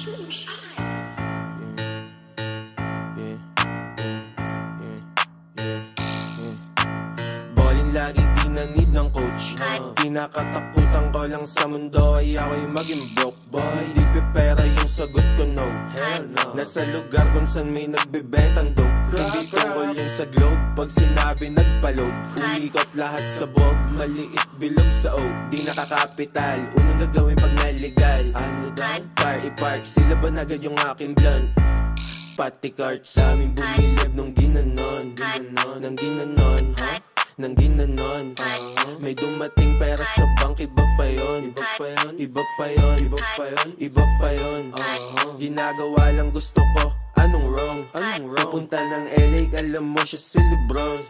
shooting shots. Ballin lagi di na need ng coach. Kinakatakutan ko lang sa mundo ay ako'y maging broke boy. Di pera yung sagot ko, no, hell no. Nasa lugar kung saan may nagbebentang dope. Hindi tungkol yun sa globe. Pag sinabi nagpaload, umikot lahat sa bog. Maliit bilog sa O, di nakakapital. Unang gagawin pag naligal, ano daw? Car i-park, sila ba nagad yung aking blunt? Pati cart sa aming bumilib nung ginanon. Nang ginanon, ha? Nang ginanon, may dumating pera sa bank, iba pa yun. Iba pa yun, iba pa yun, iba pa yun, iba pa yun. Ginagawa lang gusto ko, anong wrong? Pupunta ng LA, alam mo siya si Lebron.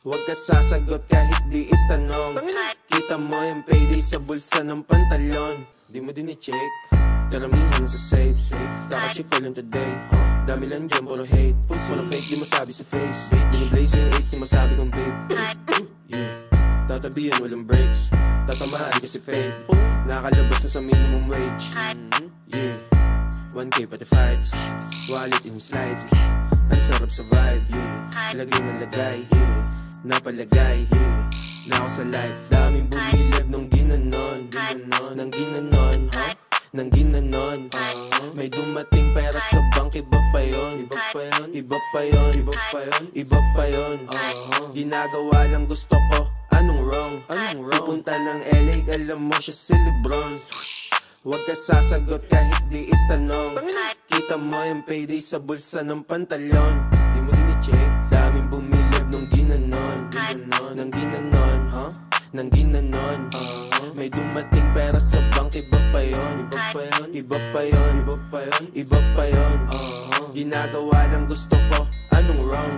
Huwag ka sasagot kahit di itanong. Kita mo yung payday sa bulsa ng pantalon. Di mo din i-check, karamihan sa safe. Kaka-check ko lang today, dami lang dyan, puro hate. Puro fake, di masabi sa face. Biniblaze yung ace, di masabi kong babe. Tatabihan, walang breaks. Tatamaan kasi fade. Nakalabas na sa minimum wage. 1K pati fives, wallet in slides. Ang sarap sa vibe, lagay ng lagay, napalagay, na ako sa life. Daming bumilib nung ginanon. Nang ginanon, ha? Nang ginanon, may dumating pera sa bank, iba pa yun. Iba pa yun, iba pa yun, iba pa yun, iba pa yun. Ginagawa lang gusto ko, anong wrong? Pupunta ng LA, alam mo siya si Lebron. Huwag ka sasagot kahit di itanong. Kita mo yung payday sa bulsa ng pantalon. Di mo din i-check, daming bumilib nung ginanon. Nang ginanon, ha? Nang ginanon, may dumating pera sa bank, iba pa yun. Iba pa yun, iba pa yun, iba pa yun, iba pa yun. Ginagawa lang gusto ko, anong wrong?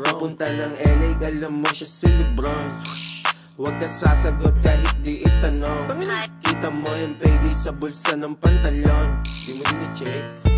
Pupunta ng LA, alam mo siya si Lebron. Huwag ka sasagot kahit di itanong. Kita mo yung payday sa bulsa ng pantalon. Di mo din i-check.